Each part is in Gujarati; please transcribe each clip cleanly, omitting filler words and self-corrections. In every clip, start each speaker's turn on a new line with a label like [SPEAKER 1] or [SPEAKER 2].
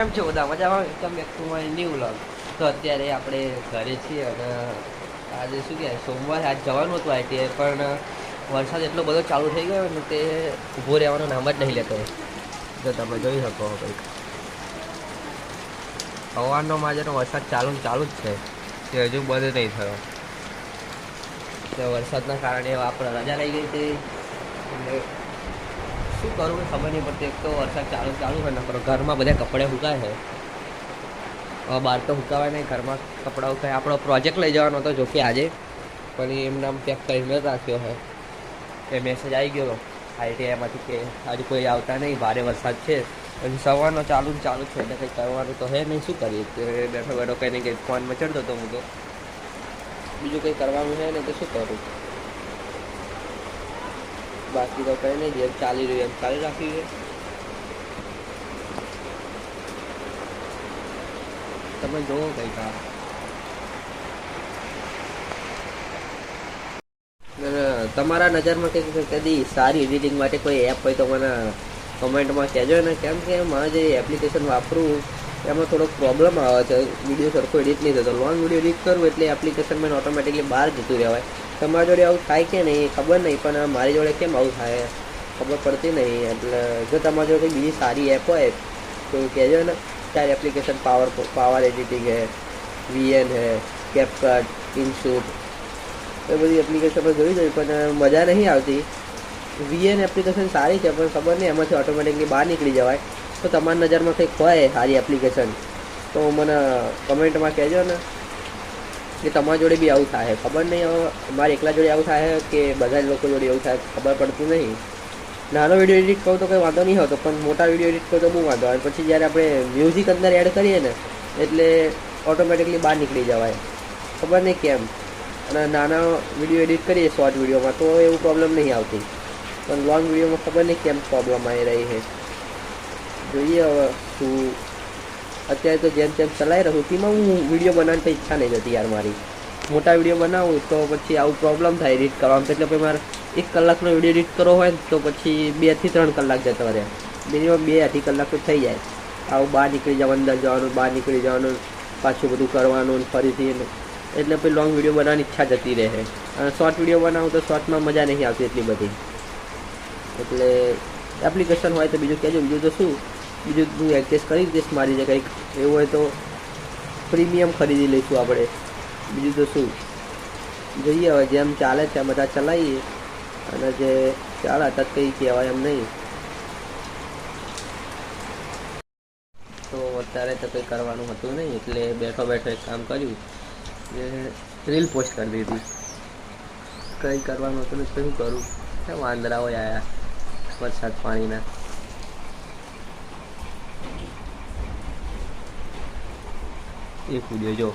[SPEAKER 1] કેમ છો બધા મજામાં? Welcome back to my new vlog. તો અત્યારે આપણે ઘરે છીએ અને આજે શું કહેવાય સોમવારે આજ જવાનું હતું આઈટીઆઈ, પણ વરસાદ એટલો બધો ચાલુ થઈ ગયો ને તે ઊભો રહેવાનું નામ જ નહીં લેતો. તો તમે જોઈ શકો કંઈક સવારનો માજેનો વરસાદ ચાલુ જ છે, તે હજુ બંધ નહીં થયો. તો વરસાદના કારણે આપણે રજા લઈ ગઈ હતી એટલે શું કરવું ખબર નહીં પડતી. એક તો વરસાદ ચાલુ છે ને ઘરમાં બધા કપડાં સુકાય છે. બહાર તો સુકાવાય નહીં, ઘરમાં કપડાં સુકાય. આપણો પ્રોજેક્ટ લઈ જવાનો હતો જોકે આજે, પણ એમને આમ પેક કરીને રાખ્યો છે. એ મેસેજ આવી ગયો આઈટીઆઈમાંથી કે આજે કોઈ આવતા નહીં, ભારે વરસાદ છે. અને સવારનો ચાલુ છે એટલે કંઈ કરવાનું તો હે નહીં. શું કરીએ? બેઠો બેઠો કંઈ નહીં કંઈ ફોનમાં ચડતો હતો હું તો. બીજું કંઈ કરવાનું છે ને તો શું કરું? બાકી તો કંઈ નહીં, જેમ ચાલી રહ્યું એમ ચાલી રાખવી છે. તમે જોવો કંઈક તમારા નજરમાં કંઈક કદી સારી એડિટિંગ માટે કોઈ એપ હોય તો મને કમેન્ટમાં કહેજો ને. કેમ કે મારે જે એપ્લિકેશન વાપરું એમાં થોડોક પ્રોબ્લેમ આવે છે, વિડીયો સરખો એડિટ નહીં થતો. લોંગ વિડીયો એડિટ કરું એટલે એપ્લિકેશનમાં ઓટોમેટિકલી બહાર જતું રહેવાય. તમારી જોડે આવું થાય કે નહીં ખબર નહીં, પણ મારી જોડે કેમ આવું થાય ખબર પડતી નહીં. એટલે જો તમારી જોડે કોઈ બીજી સારી એપ હોય તો કહેજો ને. सारे एप्लीकेशन पावर एडिटिंग है, वीएन है, कैपकट, इनशूट એ બધી એપ્લિકેશનો જોઈ પણ મજા નહીં આવતી. વીએન એપ્લિકેશન સારી છે પણ ખબર નહીં એમાંથી ઓટોમેટિકલી બહાર નીકળી જવાય. તો તમારી નજરમાં કંઈક હોય સારી એપ્લિકેશન તો મને કમેન્ટમાં કહેજો ને કે તમારી જોડે બી આવું થાય. ખબર નહીં હવે મારે એકલા જોડે આવું થાય કે બધા જ લોકો જોડે એવું થાય ખબર પડતું નહીં. નાનો વિડીયો એડિટ કરું તો કંઈ વાંધો નહીં આવતો, પણ મોટા વિડીયો એડિટ કરું તો બહુ વાંધો આવે. પછી જ્યારે આપણે મ્યુઝિક અંદર એડ કરીએ ને એટલે ઓટોમેટિકલી બહાર નીકળી જવાય, ખબર નહીં કેમ. અને નાના વિડીયો એડિટ કરીએ શોર્ટ વિડીયોમાં તો એવું પ્રોબ્લેમ નહીં આવતી, પણ લોંગ વિડીયોમાં ખબર નહીં કેમ પ્રોબ્લેમ આવી રહી છે. જોઈએ હવે શું. અત્યારે તો જેમ તેમ ચલાવી રહ્યું તેમાં હું વિડીયો બનાવવાની તો ઈચ્છા નહીં થતી યાર મારી. મોટા વિડીયો બનાવું તો પછી આવું પ્રોબ્લેમ થાય એડિટ કરવામાં. એટલે પછી મારે 1 કલાકનો વિડીયો એડિટ કરવો હોય તો પછી 2 થી 3 કલાક જતો રહે. મિનિમમ 2-2.5 કલાક તો થઈ જાય. આવું બહાર નીકળી જવાનું, અંદર જવાનું, બહાર નીકળી જવાનું, પાછું બધું કરવાનું ફરીથી. એટલે પછી લોંગ વિડીયો બનાવવાની ઈચ્છા જતી રહે. અને શોર્ટ વિડીયો બનાવું તો શોર્ટમાં મજા નહીં આવતી એટલી બધી. એટલે એપ્લિકેશન હોય તો બીજું કહેજો. બીજું તો શું, બીજું હું એડજસ્ટ કરી દઈશ મારી જે કંઈક એવું હોય તો પ્રીમિયમ ખરીદી લઈશું આપણે. બીજું તો શું, જોઈએ હવે જેમ ચાલે છે બધા ચલાવીએ. અને જે ચાલે તત કંઈ કહેવાય એમ નહીં. તો અત્યારે તો કંઈ કરવાનું હતું નહીં એટલે બેઠો બેઠો એક કામ કર્યું, જે રીલ પોસ્ટ કરી દીધી. કંઈ કરવાનું હતું ને શું કરું, વાંદરાઓ આવ્યા વરસાદ પાણીના. એક વિડીયો જો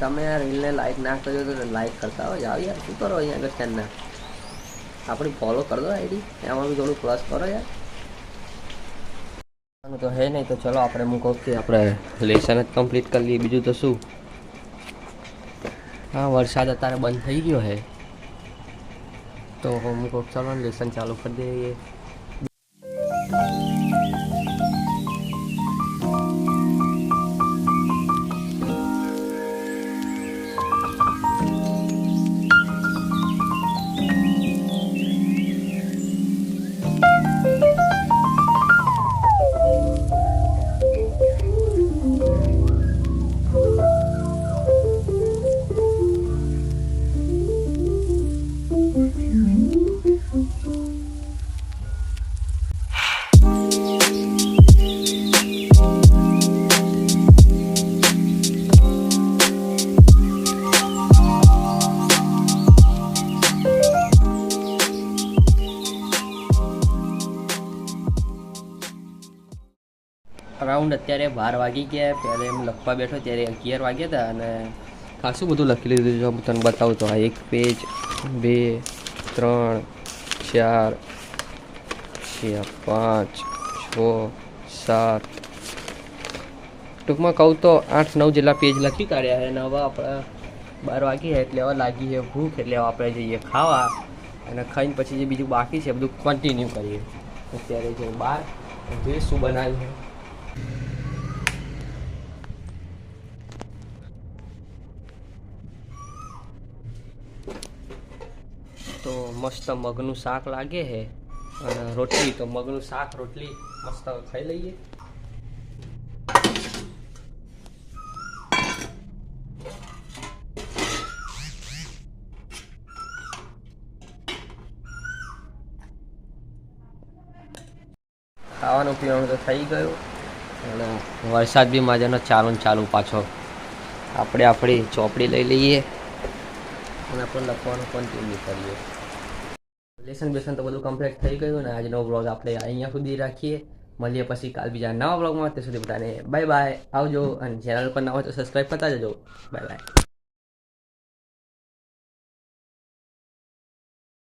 [SPEAKER 1] તમે આ રીલને લાઈક ના કર્યો તો લાઈક કરતા હોય. જાઓ યાર, શું કરો અહીંયા આગળ ચેનલ આપણી ફોલો કરી દો આઈડી, એમાં બી થોડું પ્લસ કરો યાર. તો હે નહીં તો ચલો આપણે હું કહું કે આપણે લેસન જ કમ્પ્લીટ કરી લઈએ. બીજું તો શું, હા વરસાદ અત્યારે બંધ થઈ ગયો છે તો હું કહું ચાલો લેસન ચાલુ કરી દઈએ. અરાઉન્ડ અત્યારે 12 વાગી ગયા. ત્યારે એમ લખવા બેઠો ત્યારે 11 વાગ્યા હતા અને ખાસું બધું લખી લીધું. જો હું તને બતાવું તો આ 1 પેજ 2 3 4 5 6 7 ટૂંકમાં કહું તો 8-9 જેટલા પેજ લખી કાઢ્યા છે. અને હવે આપણે 12 વાગી એટલે હવે લાગી છે ભૂખ, એટલે હવે આપણે જઈએ ખાવા. અને ખાઈને પછી જે બીજું બાકી છે બધું કન્ટિન્યુ કરીએ. અત્યારે જો બહાર જોઈએ શું બનાવ્યું છે. તો મસ્ત મગનું શાક લાગે છે અને રોટલી, તો મગનું શાક રોટલી મસ્ત ખાઈ લઈએ. ખાવાનું પીવાનું તો થઈ ગયું અને વરસાદ બી મજાનો ચાલુ પાછો. આપણે આપણી ચોપડી લઈ લઈએ અને આપણે લખવાનું કન્ટિન્યુ કરીએ. લેસન તો બધું કમ્પ્લીટ થઈ ગયું ને આજનો વ્લોગ આપણે અહીંયા સુધી રાખીએ. મળીએ પછી કાલ બીજા નવા વ્લોગમાં. તે સુધી બધાને બાય બાય, આવજો. અને ચેનલ પર નવા હોય તો સબસ્ક્રાઈબ કરતા જજો. Bye bye.